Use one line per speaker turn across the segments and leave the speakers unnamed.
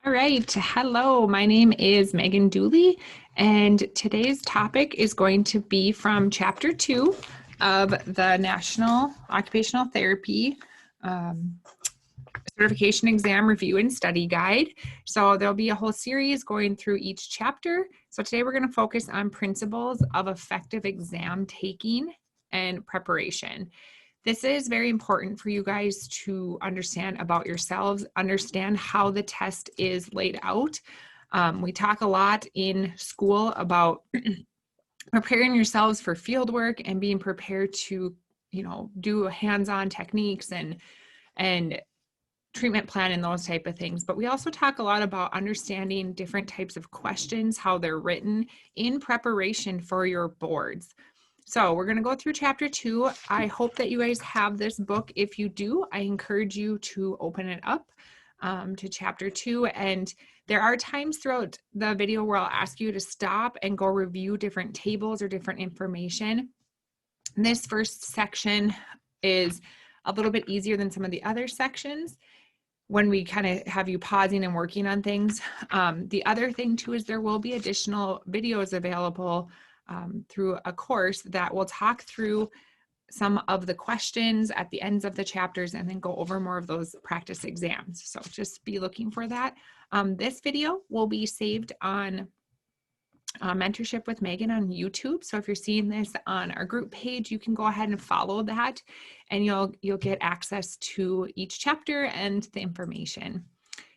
All right. Hello, my name is Megan Dooley, and today's topic is going to be from Chapter 2 of the National Occupational Therapy Certification Exam Review and Study Guide. So there'll be a whole series going through each chapter. So today we're going to focus on principles of effective exam taking and preparation. This is very important for you guys to understand about yourselves, understand how the test is laid out. We talk a lot in school about preparing yourselves for field work and being prepared to, do hands-on techniques and treatment plan and those type of things. But we also talk a lot about understanding different types of questions, how they're written in preparation for your boards. So we're going to go through Chapter 2. I hope that you guys have this book. If you do, I encourage you to open it up to Chapter 2. And there are times throughout the video where I'll ask you to stop and go review different tables or different information. This first section is a little bit easier than some of the other sections when we kind of have you pausing and working on things. The other thing too is there will be additional videos available through a course that will talk through some of the questions at the ends of the chapters and then go over more of those practice exams. So just be looking for that. This video will be saved on Mentorship with Megan on YouTube. So if you're seeing this on our group page, you can go ahead and follow that and you'll get access to each chapter and the information.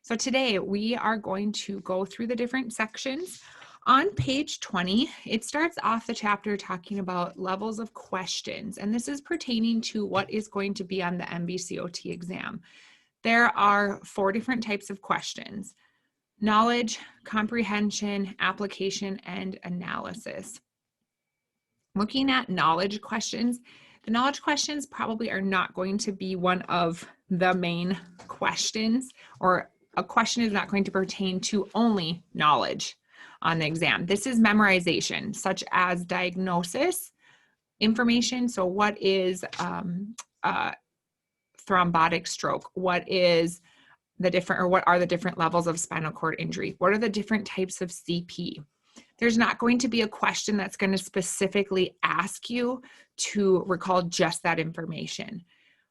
So today we are going to go through the different sections. On page 20, it starts off the chapter talking about levels of questions, and this is pertaining to what is going to be on the NBCOT exam. There are 4 different types of questions: knowledge, comprehension, application, and analysis. Looking at knowledge questions, the knowledge questions probably are not going to be one of the main questions, or a question is not going to pertain to only knowledge on the exam. This is memorization, such as diagnosis information. So what is thrombotic stroke? What is what are the different levels of spinal cord injury? What are the different types of CP? There's not going to be a question that's going to specifically ask you to recall just that information.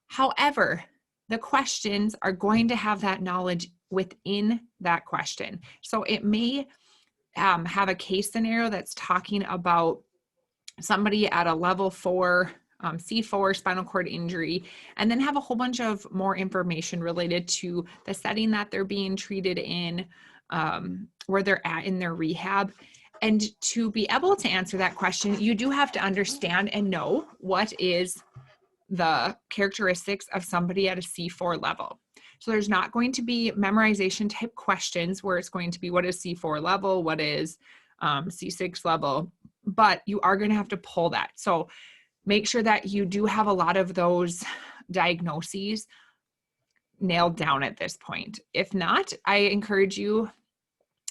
However, the questions are going to have that knowledge within that question. So it may have a case scenario that's talking about somebody at a level 4 C4 spinal cord injury, and then have a whole bunch of more information related to the setting that they're being treated in, where they're at in their rehab. And to be able to answer that question, you do have to understand and know what is the characteristics of somebody at a C4 level. So there's not going to be memorization type questions where it's going to be what is C4 level, what is C6 level, but you are going to have to pull that. So make sure that you do have a lot of those diagnoses nailed down at this point. If not, I encourage you,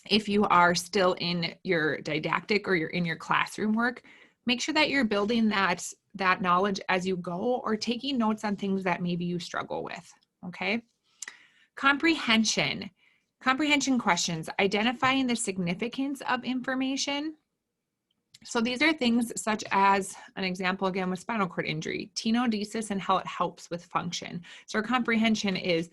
if you are still in your didactic or you're in your classroom work, make sure that you're building that knowledge as you go, or taking notes on things that maybe you struggle with, okay? Comprehension questions, identifying the significance of information. So these are things such as, an example again with spinal cord injury, tenodesis and how it helps with function. So our comprehension is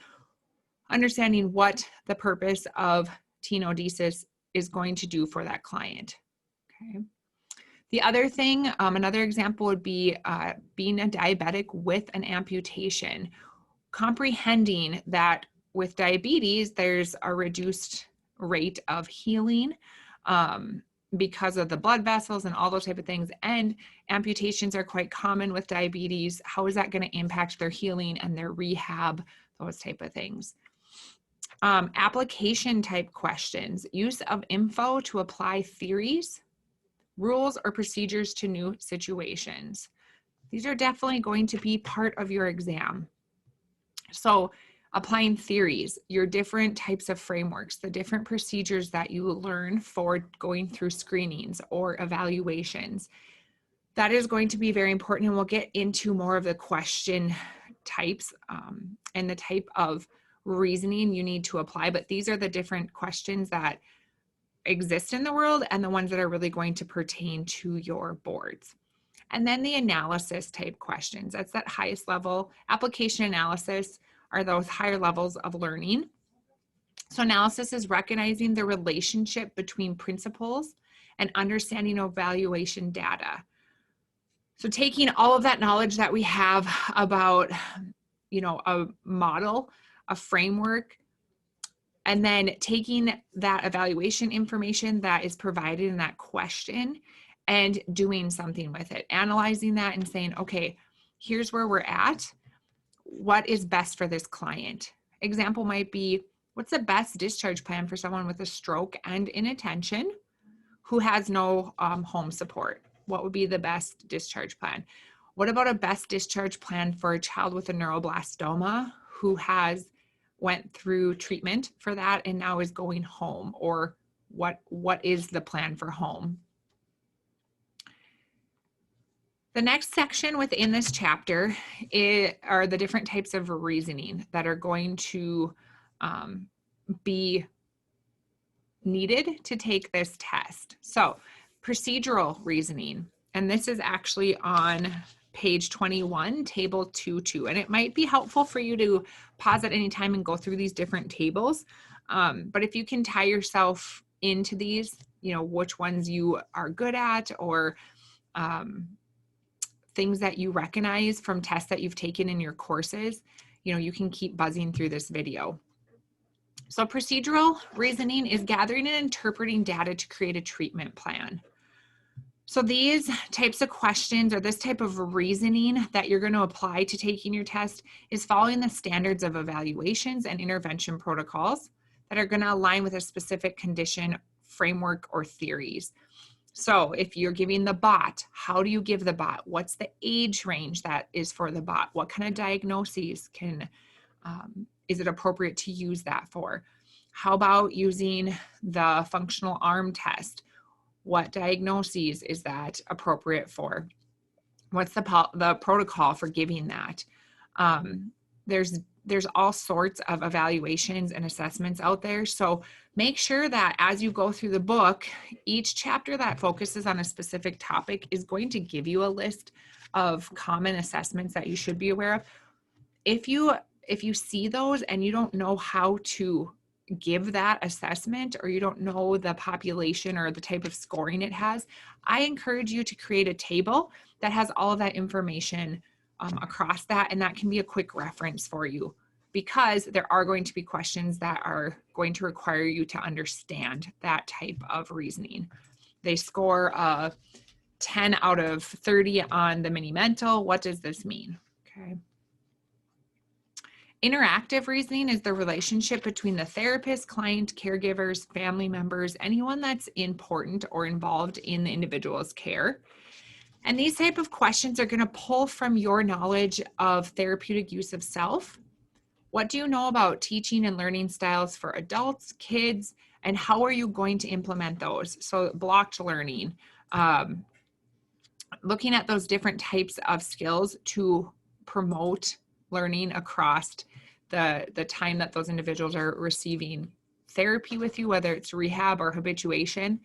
understanding what the purpose of tenodesis is going to do for that client, okay? The other thing, another example would be being a diabetic with an amputation, comprehending that with diabetes, there's a reduced rate of healing because of the blood vessels and all those type of things. And amputations are quite common with diabetes. How is that going to impact their healing and their rehab, those type of things. Application type questions, use of info to apply theories, rules, or procedures to new situations. These are definitely going to be part of your exam. So applying theories, your different types of frameworks, the different procedures that you learn for going through screenings or evaluations. That is going to be very important, and we'll get into more of the question types and the type of reasoning you need to apply, but these are the different questions that exist in the world and the ones that are really going to pertain to your boards. And then the analysis type questions, that's that highest level. Application analysis are those higher levels of learning. So analysis is recognizing the relationship between principles and understanding evaluation data. So taking all of that knowledge that we have about, a model, a framework, and then taking that evaluation information that is provided in that question and doing something with it, analyzing that and saying, okay, here's where we're at. What is best for this client? Example might be, what's the best discharge plan for someone with a stroke and inattention who has no home support? What would be the best discharge plan? What about a best discharge plan for a child with a neuroblastoma who has went through treatment for that and now is going home? Or what is the plan for home? The next section within this chapter are the different types of reasoning that are going to be needed to take this test. So procedural reasoning, and this is actually on page 21, table 2.2, and it might be helpful for you to pause at any time and go through these different tables. But if you can tie yourself into these, which ones you are good at, or things that you recognize from tests that you've taken in your courses, you can keep buzzing through this video. So procedural reasoning is gathering and interpreting data to create a treatment plan. So these types of questions, or this type of reasoning that you're going to apply to taking your test, is following the standards of evaluations and intervention protocols that are going to align with a specific condition, framework, or theories. So if you're giving the BOT, how do you give the BOT? What's the age range that is for the BOT? What kind of diagnoses is it appropriate to use that for? How about using the functional arm test? What diagnoses is that appropriate for? What's the protocol for giving that? There's all sorts of evaluations and assessments out there. So make sure that as you go through the book, each chapter that focuses on a specific topic is going to give you a list of common assessments that you should be aware of. If you see those and you don't know how to give that assessment, or you don't know the population or the type of scoring it has, I encourage you to create a table that has all of that information across that, and that can be a quick reference for you, because there are going to be questions that are going to require you to understand that type of reasoning. They score 10 out of 30 on the mini mental. What does this mean? Okay. Interactive reasoning is the relationship between the therapist, client, caregivers, family members, anyone that's important or involved in the individual's care. And these type of questions are going to pull from your knowledge of therapeutic use of self. What do you know about teaching and learning styles for adults, kids, and how are you going to implement those? So blocked learning, looking at those different types of skills to promote learning across the time that those individuals are receiving therapy with you, whether it's rehab or habituation.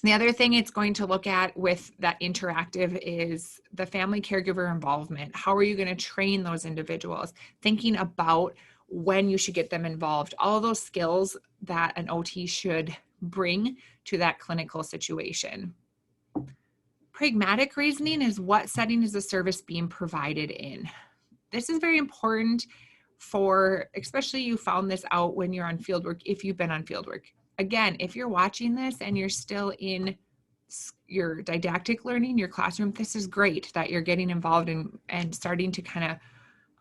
The other thing it's going to look at with that interactive is the family caregiver involvement. How are you going to train those individuals? Thinking about when you should get them involved. All of those skills that an OT should bring to that clinical situation. Pragmatic reasoning is, what setting is the service being provided in? This is very important for, especially you found this out when you're on fieldwork, if you've been on fieldwork. Again, if you're watching this and you're still in your didactic learning, your classroom, this is great that you're getting involved and starting to kind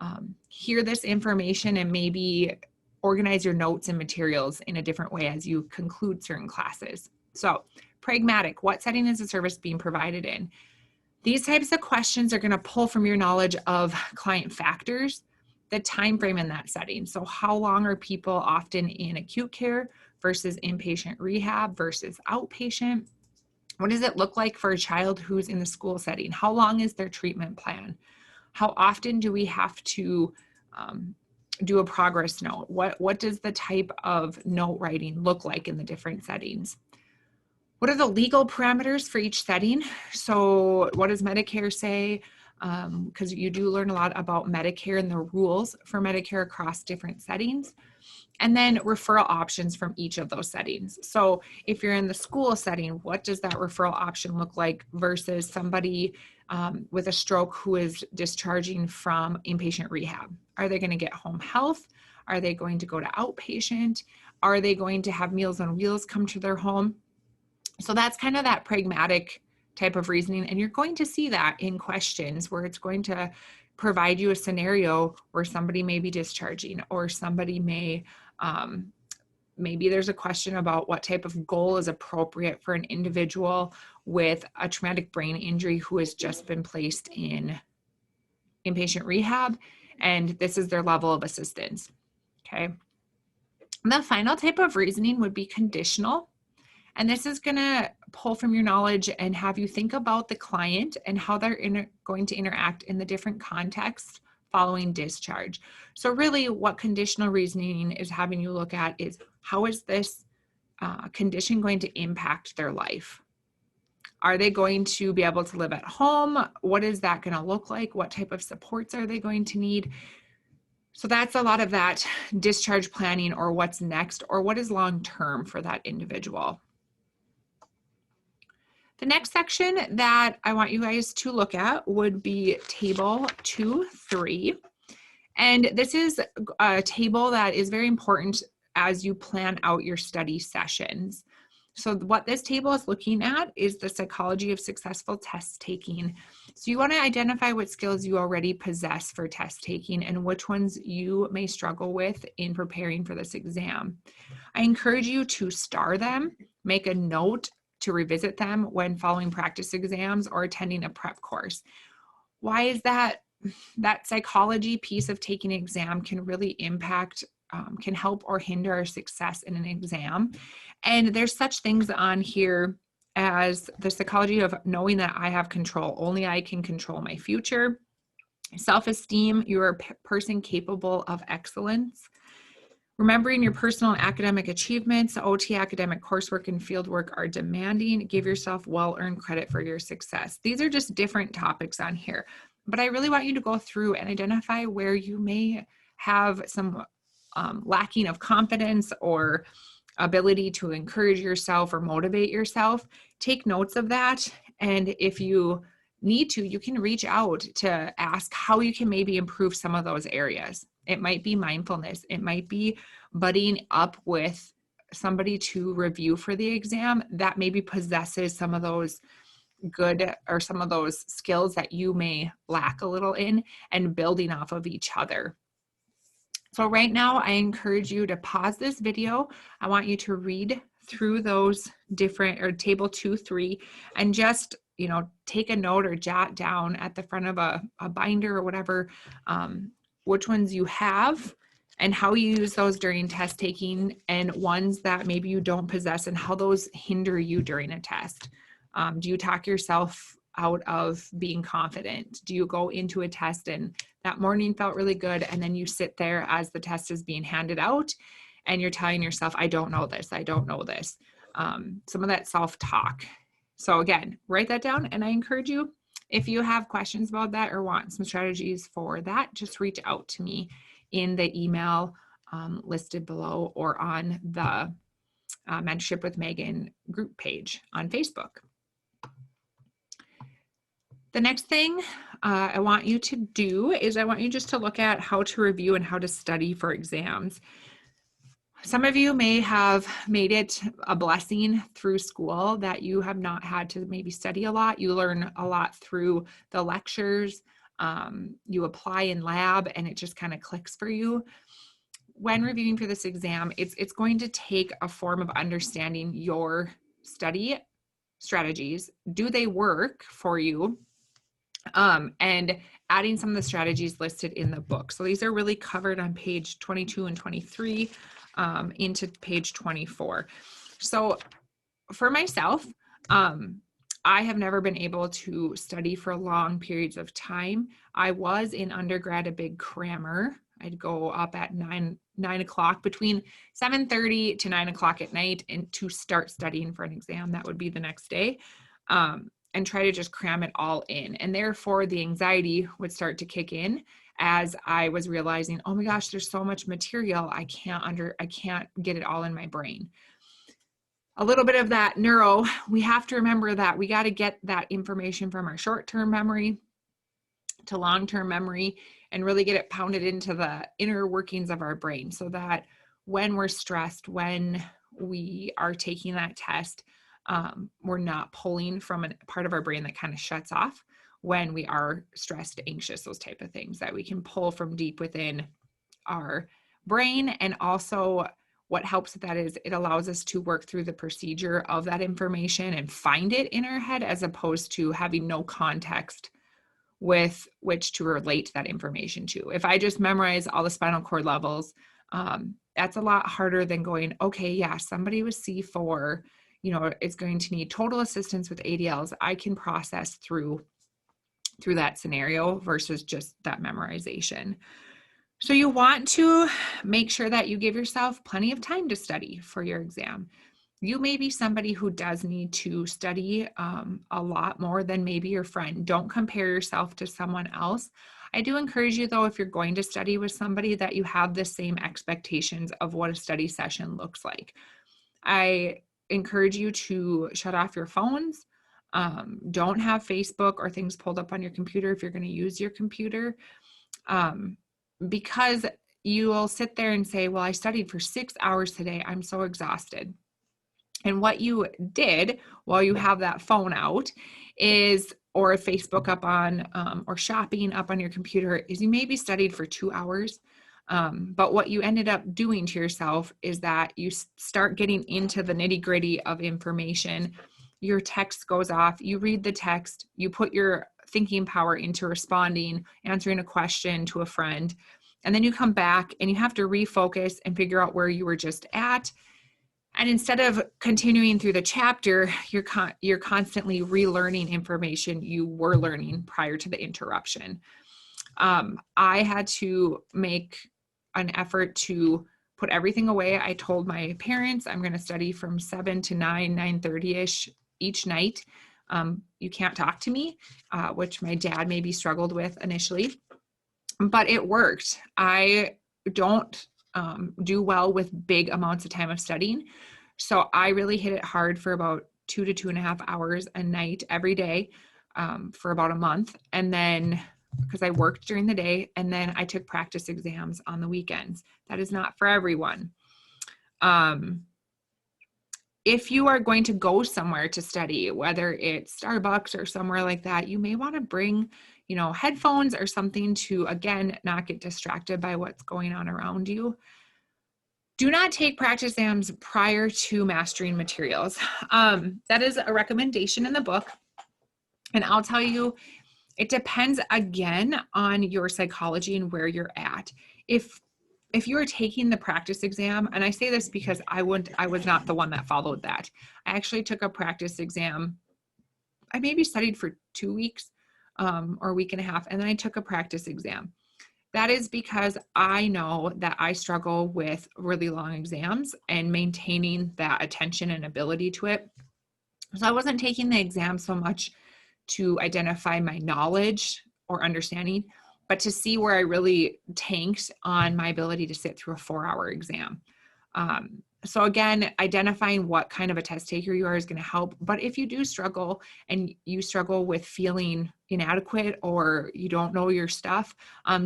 of hear this information and maybe organize your notes and materials in a different way as you conclude certain classes. So pragmatic, what setting is the service being provided in? These types of questions are going to pull from your knowledge of client factors, the time frame in that setting. So how long are people often in acute care versus inpatient rehab versus outpatient? What does it look like for a child who's in the school setting? How long is their treatment plan? How often do we have to do a progress note. What does the type of note writing look like in the different settings? What are the legal parameters for each setting? So what does Medicare say? Because you do learn a lot about Medicare and the rules for Medicare across different settings. And then referral options from each of those settings. So if you're in the school setting, what does that referral option look like versus somebody with a stroke who is discharging from inpatient rehab? Are they going to get home health? Are they going to go to outpatient? Are they going to have Meals on Wheels come to their home? So that's kind of that pragmatic type of reasoning. And you're going to see that in questions where it's going to provide you a scenario where somebody may be discharging, or somebody may, maybe there's a question about what type of goal is appropriate for an individual with a traumatic brain injury who has just been placed in inpatient rehab, and this is their level of assistance. Okay. The final type of reasoning would be conditional. And this is going to pull from your knowledge and have you think about the client and how they're going to interact in the different contexts following discharge. So really what conditional reasoning is having you look at is, how is this condition going to impact their life? Are they going to be able to live at home? What is that going to look like? What type of supports are they going to need? So that's a lot of that discharge planning, or what's next, or what is long-term for that individual. The next section that I want you guys to look at would be table 2-3. And this is a table that is very important as you plan out your study sessions. So what this table is looking at is the psychology of successful test taking. So you want to identify what skills you already possess for test taking and which ones you may struggle with in preparing for this exam. I encourage you to star them, make a note to revisit them when following practice exams or attending a prep course. Why is that? That psychology piece of taking an exam can really impact, can help or hinder our success in an exam. And there's such things on here as the psychology of knowing that I have control. Only I can control my future. Self-esteem, you're a person capable of excellence. Remembering your personal and academic achievements, OT academic coursework and fieldwork are demanding. Give yourself well-earned credit for your success. These are just different topics on here, but I really want you to go through and identify where you may have some lacking of confidence or ability to encourage yourself or motivate yourself. Take notes of that, and if you need to, you can reach out to ask how you can maybe improve some of those areas. It might be mindfulness. It might be buddying up with somebody to review for the exam that maybe possesses some of those good or some of those skills that you may lack a little in, and building off of each other. So right now, I encourage you to pause this video. I want you to read through those different, or table 2-3, and just, you know, take a note or jot down at the front of a binder or whatever, which ones you have and how you use those during test taking, and ones that maybe you don't possess and how those hinder you during a test. Do you talk yourself out of being confident? Do you go into a test and that morning felt really good, and then you sit there as the test is being handed out and you're telling yourself, I don't know this, I don't know this. Some of that self-talk. So again, write that down, and I encourage you, if you have questions about that or want some strategies for that, just reach out to me in the email listed below, or on the Mentorship with Megan group page on Facebook. The next thing I want you to do is I want you just to look at how to review and how to study for exams. Some of you may have made it a blessing through school that you have not had to maybe study a lot. You learn a lot through the lectures. You apply in lab and it just kind of clicks for you. When reviewing for this exam, it's going to take a form of understanding your study strategies. Do they work for you? And adding some of the strategies listed in the book. So these are really covered on page 22 and 23 into page 24. So for myself, I have never been able to study for long periods of time. I was in undergrad a big crammer. I'd go up at 9 o'clock, between 7:30 to 9 o'clock at night, and to start studying for an exam. That would be the next day. And try to just cram it all in. And therefore the anxiety would start to kick in as I was realizing, oh my gosh, there's so much material. I can't get it all in my brain. A little bit of that neuro, we have to remember that we got to get that information from our short-term memory to long-term memory and really get it pounded into the inner workings of our brain, so that when we're stressed, when we are taking that test, we're not pulling from a part of our brain that kind of shuts off when we are stressed, anxious, those type of things, that we can pull from deep within our brain. And also what helps with that is it allows us to work through the procedure of that information and find it in our head, as opposed to having no context with which to relate that information to. If I just memorize all the spinal cord levels, that's a lot harder than going, okay, yeah, somebody with C4, is going to need total assistance with ADLs. I can process through that scenario versus just that memorization. So you want to make sure that you give yourself plenty of time to study for your exam. You may be somebody who does need to study a lot more than maybe your friend. Don't compare yourself to someone else. I do encourage you, though, if you're going to study with somebody, that you have the same expectations of what a study session looks like. I encourage you to shut off your phones. Don't have Facebook or things pulled up on your computer if you're going to use your computer, because you will sit there and say, well, I studied for 6 hours today. I'm so exhausted. And what you did while you have that phone out is, or Facebook up on, or shopping up on your computer, is you maybe studied for 2 hours. But what you ended up doing to yourself is that you start getting into the nitty-gritty of information. Your text goes off, you read the text, you put your thinking power into responding, answering a question to a friend, and then you come back and you have to refocus and figure out where you were just at. And instead of continuing through the chapter, you're constantly relearning information you were learning prior to the interruption. I had to make an effort to put everything away. I told my parents I'm going to study from 7 to 9:30ish each night. You can't talk to me, which my dad maybe struggled with initially, but it worked. I don't do well with big amounts of time of studying. So I really hit it hard for about 2 to 2.5 hours a night every day for about a month. And then, because I worked during the day, and then I took practice exams on the weekends. That is not for everyone. If you are going to go somewhere to study, whether it's Starbucks or somewhere like that, you may want to bring, headphones or something to, again, not get distracted by what's going on around you. Do not take practice exams prior to mastering materials. That is a recommendation in the book. And I'll tell you, it depends again on your psychology and where you're at. If you're taking the practice exam, and I say this because I was not the one that followed that. I actually took a practice exam. I maybe studied for 2 weeks or a week and a half, and then I took a practice exam. That is because I know that I struggle with really long exams and maintaining that attention and ability to it. So I wasn't taking the exam so much to identify my knowledge or understanding, but to see where I really tanked on my ability to sit through a 4-hour exam. So again, identifying what kind of a test taker you are is going to help. But if you do struggle and you struggle with feeling inadequate or you don't know your stuff,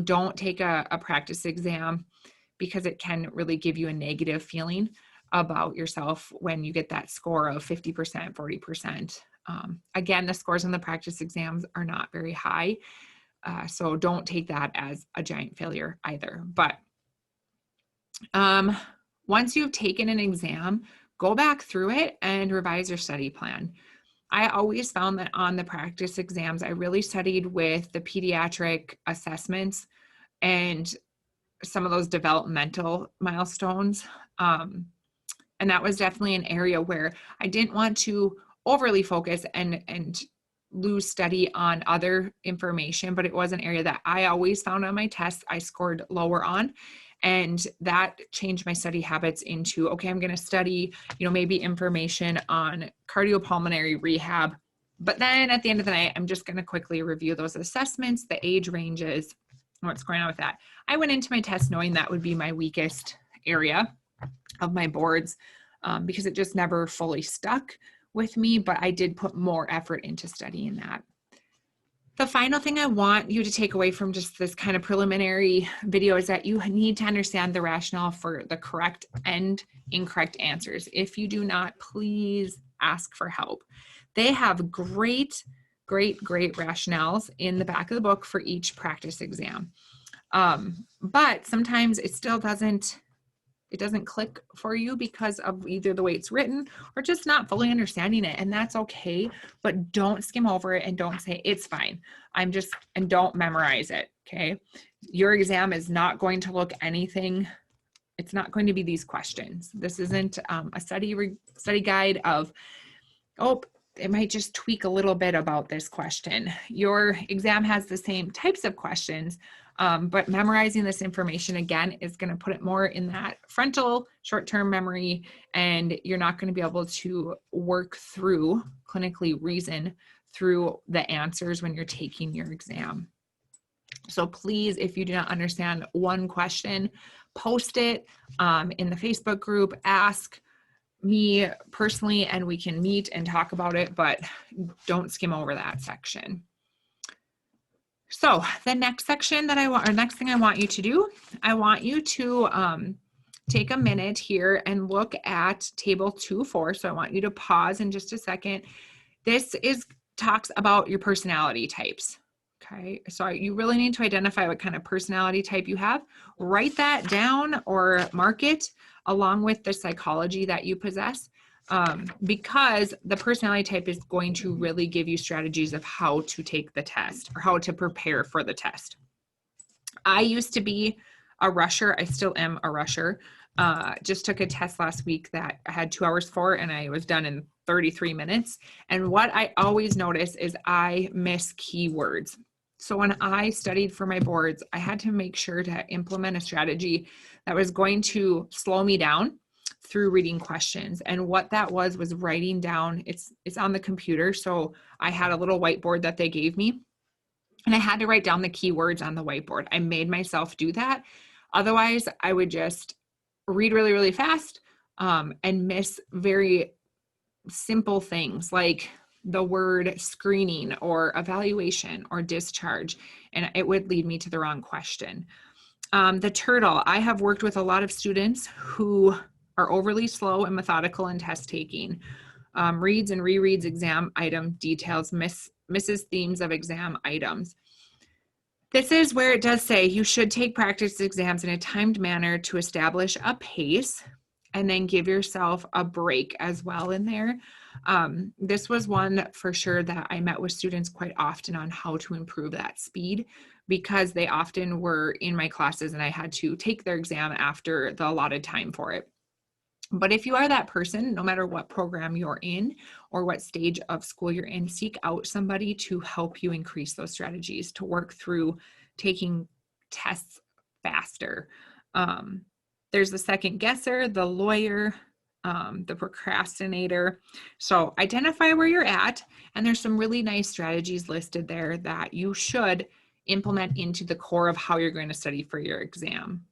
don't take a practice exam, because it can really give you a negative feeling about yourself when you get that score of 50%, 40%. Again, the scores on the practice exams are not very high. So don't take that as a giant failure either. But once you've taken an exam, go back through it and revise your study plan. I always found that on the practice exams, I really studied with the pediatric assessments and some of those developmental milestones. And that was definitely an area where I didn't want to overly focus and lose study on other information, but it was an area that I always found on my tests I scored lower on. And that changed my study habits into, okay, I'm going to study, maybe information on cardiopulmonary rehab. But then at the end of the night, I'm just going to quickly review those assessments, the age ranges, what's going on with that. I went into my test knowing that would be my weakest area of my boards because it just never fully stuck with me, but I did put more effort into studying that. The final thing I want you to take away from just this kind of preliminary video is that you need to understand the rationale for the correct and incorrect answers. If you do not, please ask for help. They have great rationales in the back of the book for each practice exam. But sometimes it still doesn't click for you because of either the way it's written or just not fully understanding it. And that's okay, but don't skim over it and don't say it's fine. And don't memorize it. Okay. Your exam is not going to look anything. It's not going to be these questions. This isn't a study guide of, it might just tweak a little bit about this question. Your exam has the same types of questions, but memorizing this information again is going to put it more in that frontal short-term memory, and you're not going to be able to work through, clinically reason through the answers when you're taking your exam. So please, if you do not understand one question, post it in the Facebook group, ask me personally, and we can meet and talk about it, but don't skim over that section. So the next section next thing I want you to do, I want you to take a minute here and look at table 2-4. So I want you to pause in just a second. This talks about your personality types. Okay, so you really need to identify what kind of personality type you have. Write that down or mark it along with the psychology that you possess, because the personality type is going to really give you strategies of how to take the test or how to prepare for the test. I used to be a rusher. I still am a rusher. Just took a test last week that I had 2 hours for, and I was done in 33 minutes. And what I always notice is I miss keywords. So when I studied for my boards, I had to make sure to implement a strategy that was going to slow me down through reading questions. And what that was writing down, it's on the computer. So I had a little whiteboard that they gave me, and I had to write down the keywords on the whiteboard. I made myself do that. Otherwise, I would just read really, really fast and miss very simple things like the word screening or evaluation or discharge, and it would lead me to the wrong question. The turtle, I have worked with a lot of students who are overly slow and methodical in test taking, reads and rereads exam item details, misses themes of exam items. This is where it does say you should take practice exams in a timed manner to establish a pace, and then give yourself a break as well in there. This was one for sure that I met with students quite often on how to improve that speed, because they often were in my classes and I had to take their exam after the allotted time for it. But if you are that person, no matter what program you're in or what stage of school you're in, seek out somebody to help you increase those strategies to work through taking tests faster. There's the second guesser, the lawyer, the procrastinator. So identify where you're at, and there's some really nice strategies listed there that you should implement into the core of how you're going to study for your exam.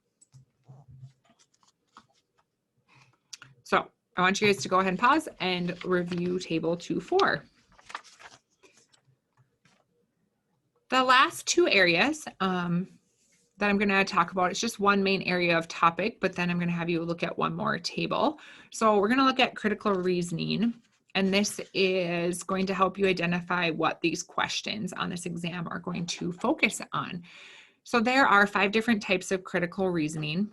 So I want you guys to go ahead and pause and review table 2-4. The last 2 areas that I'm going to talk about, it's just one main area of topic, but then I'm going to have you look at one more table. So we're going to look at critical reasoning, and this is going to help you identify what these questions on this exam are going to focus on. So there are 5 different types of critical reasoning: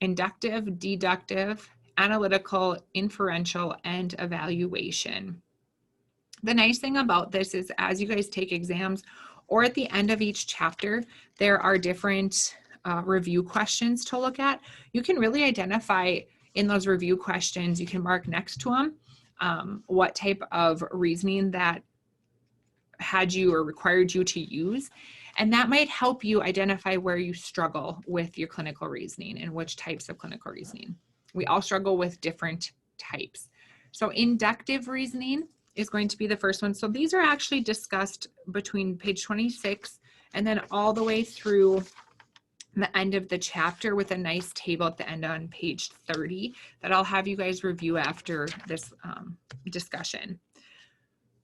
inductive, deductive, analytical, inferential, and evaluation. The nice thing about this is as you guys take exams, or at the end of each chapter, there are different review questions to look at. You can really identify in those review questions, you can mark next to them what type of reasoning that had you or required you to use. And that might help you identify where you struggle with your clinical reasoning and which types of clinical reasoning. We all struggle with different types. So inductive reasoning is going to be the first one. So these are actually discussed between page 26 and then all the way through the end of the chapter with a nice table at the end on page 30 that I'll have you guys review after this discussion.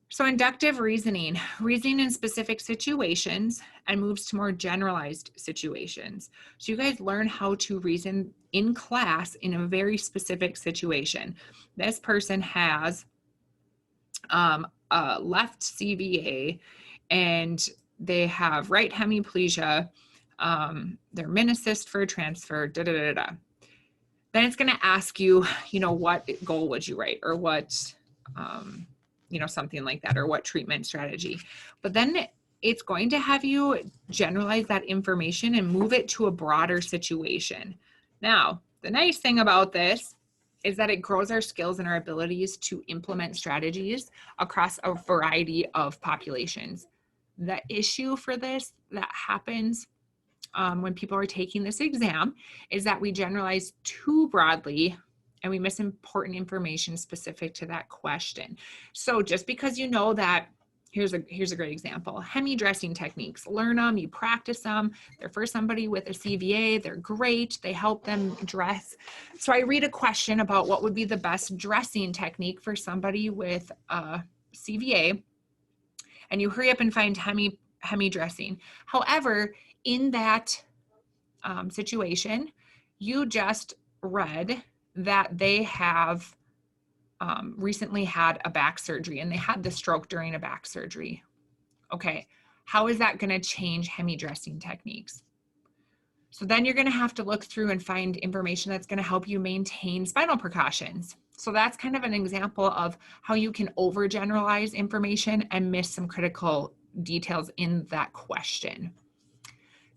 So inductive reasoning, reasoning in specific situations and moves to more generalized situations. So you guys learn how to reason in class in a very specific situation. This person has a left CVA and they have right hemiplegia, they're meniscus for transfer, da da da da. Then it's going to ask you, what goal would you write, or what, something like that, or what treatment strategy. But then it's going to have you generalize that information and move it to a broader situation. Now, the nice thing about this is that it grows our skills and our abilities to implement strategies across a variety of populations. The issue for this that happens when people are taking this exam is that we generalize too broadly and we miss important information specific to that question. So just because you know that, here's a great example, hemi dressing techniques, learn them, you practice them, they're for somebody with a CVA, they're great, they help them dress. So I read a question about what would be the best dressing technique for somebody with a CVA, and you hurry up and find hemi dressing. However, in that situation, you just read that they have recently had a back surgery and they had the stroke during a back surgery. Okay, how is that going to change hemi dressing techniques? So then you're going to have to look through and find information that's going to help you maintain spinal precautions. So that's kind of an example of how you can overgeneralize information and miss some critical details in that question.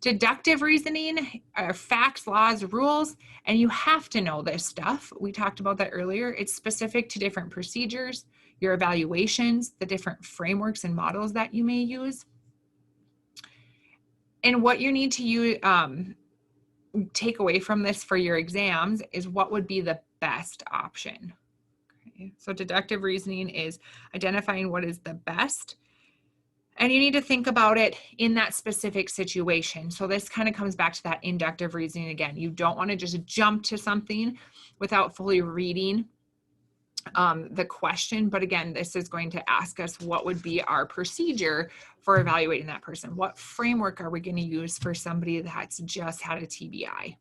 Deductive reasoning are facts, laws, rules, and you have to know this stuff. We talked about that earlier. It's specific to different procedures, your evaluations, the different frameworks and models that you may use. And what you need to use, take away from this for your exams is what would be the best option. Okay. So deductive reasoning is identifying what is the best. And you need to think about it in that specific situation. So this kind of comes back to that inductive reasoning again. You don't want to just jump to something without fully reading the question. But again, this is going to ask us what would be our procedure for evaluating that person. What framework are we going to use for somebody that's just had a TBI?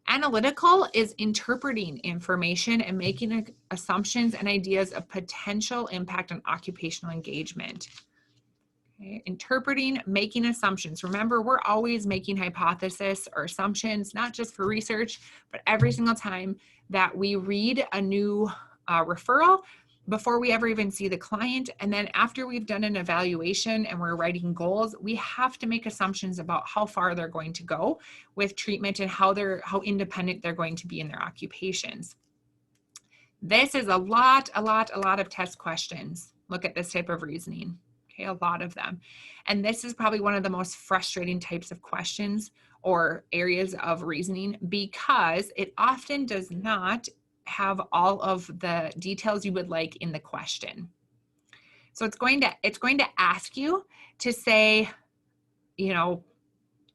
Analytical is interpreting information and making assumptions and ideas of potential impact on occupational engagement. Okay. Interpreting, making assumptions. Remember, we're always making hypotheses or assumptions, not just for research, but every single time that we read a new referral before we ever even see the client. And then after we've done an evaluation and we're writing goals, we have to make assumptions about how far they're going to go with treatment and how independent they're going to be in their occupations. This is a lot of test questions. Look at this type of reasoning. Okay, a lot of them. And this is probably one of the most frustrating types of questions or areas of reasoning because it often does not have all of the details you would like in the question. So it's going to ask you to say,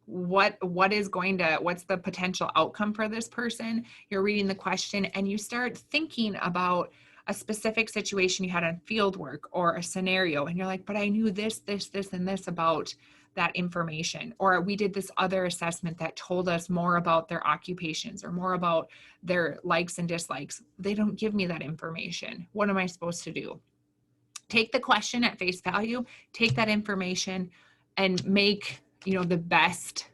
what's the potential outcome for this person? You're reading the question and you start thinking about a specific situation you had on field work or a scenario, and you're like, but I knew this, and this about that information. Or we did this other assessment that told us more about their occupations or more about their likes and dislikes. They don't give me that information. What am I supposed to do? Take the question at face value, take that information and make, the best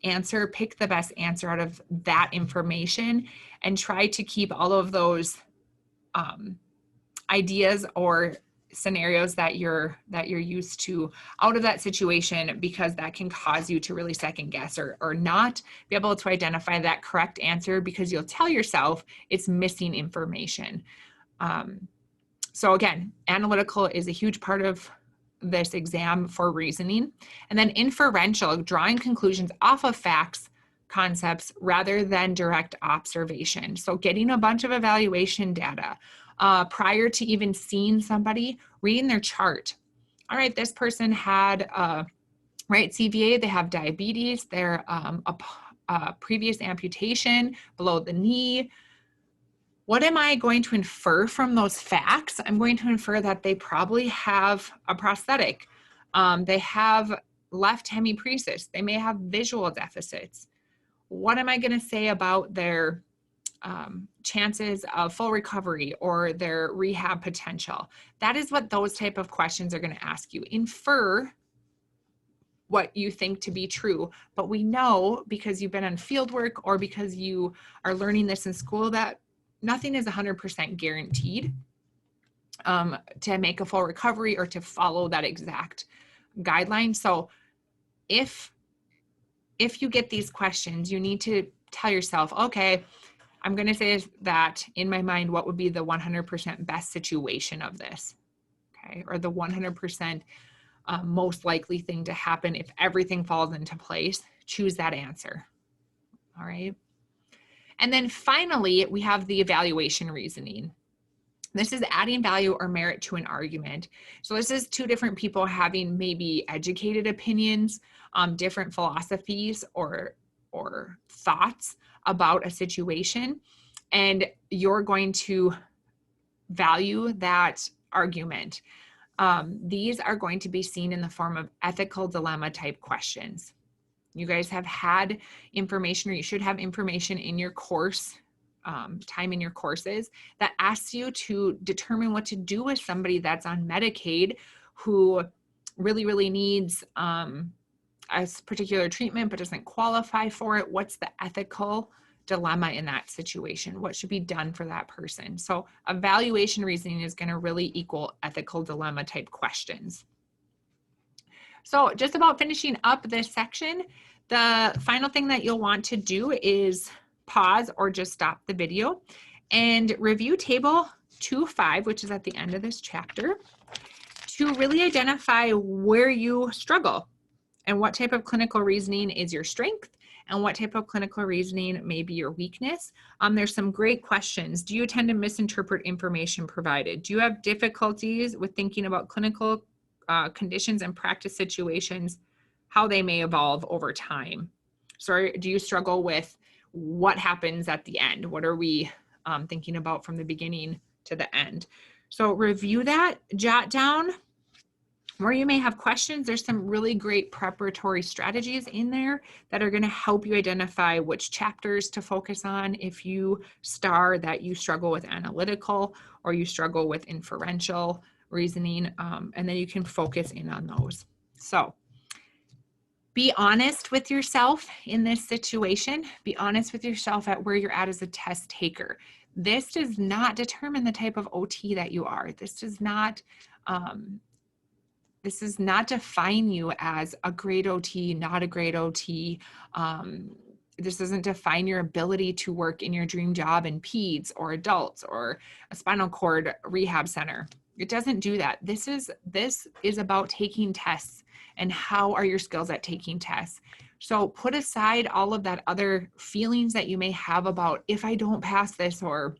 answer, pick the best answer out of that information and try to keep all of those ideas or scenarios that you're used to out of that situation, because that can cause you to really second guess or not be able to identify that correct answer because you'll tell yourself it's missing information. So again, analytical is a huge part of this exam for reasoning. And then inferential, drawing conclusions off of facts, concepts, rather than direct observation. So getting a bunch of evaluation data prior to even seeing somebody, reading their chart. All right, this person had right CVA, they have diabetes, they're a previous amputation below the knee. What am I going to infer from those facts? I'm going to infer that they probably have a prosthetic. They have left hemipresis. They may have visual deficits. What am I going to say about their chances of full recovery or their rehab potential? That is what those type of questions are going to ask you. Infer what you think to be true, but we know because you've been on field work or because you are learning this in school that nothing is 100% guaranteed to make a full recovery or to follow that exact guideline. So if you get these questions, you need to tell yourself, okay, I'm going to say that in my mind, what would be the 100% best situation of this, okay? Or the 100% most likely thing to happen if everything falls into place. Choose that answer, all right? And then finally, we have the evaluation reasoning. This is adding value or merit to an argument. So this is two different people having maybe educated opinions, different philosophies or thoughts about a situation, and you're going to value that argument. These are going to be seen in the form of ethical dilemma type questions. You guys have had information, or you should have information in your course, time in your courses, that asks you to determine what to do with somebody that's on Medicaid who really, really needs a particular treatment but doesn't qualify for it. What's the ethical dilemma in that situation? What should be done for that person? So evaluation reasoning is going to really equal ethical dilemma type questions. So just about finishing up this section, the final thing that you'll want to do is pause or just stop the video and review table 2.5, which is at the end of this chapter, to really identify where you struggle and what type of clinical reasoning is your strength and what type of clinical reasoning may be your weakness. There's some great questions. Do you tend to misinterpret information provided? Do you have difficulties with thinking about clinical conditions and practice situations, how they may evolve over time? So do you struggle with what happens at the end? What are we thinking about from the beginning to the end? So review that, jot down where you may have questions. There's some really great preparatory strategies in there that are going to help you identify which chapters to focus on if you star that you struggle with analytical or you struggle with inferential reasoning, and then you can focus in on those. So be honest with yourself in this situation. Be honest with yourself at where you're at as a test taker. This does not determine the type of OT that you are. This does not define you as a great OT, not a great OT. This doesn't define your ability to work in your dream job in peds or adults or a spinal cord rehab center. It doesn't do that. This is about taking tests and how are your skills at taking tests. So put aside all of that other feelings that you may have about if I don't pass this, or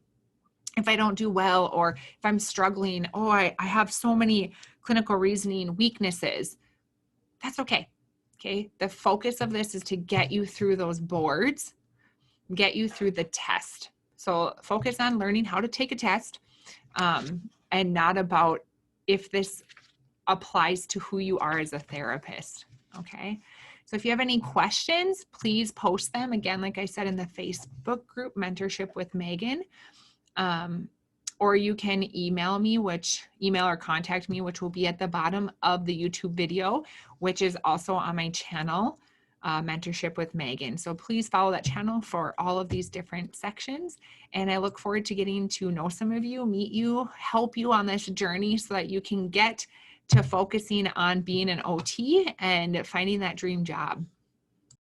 if I don't do well, or if I'm struggling, oh, I have so many clinical reasoning weaknesses. That's okay. Okay. The focus of this is to get you through those boards, get you through the test. So focus on learning how to take a test, and not about if this applies to who you are as a therapist. Okay. So if you have any questions, please post them. Again, like I said, in the Facebook group, Mentorship with Megan. Or you can email me, or contact me, which will be at the bottom of the YouTube video, which is also on my channel, Mentorship with Megan. So please follow that channel for all of these different sections. And I look forward to getting to know some of you, meet you, help you on this journey so that you can get to focusing on being an OT and finding that dream job.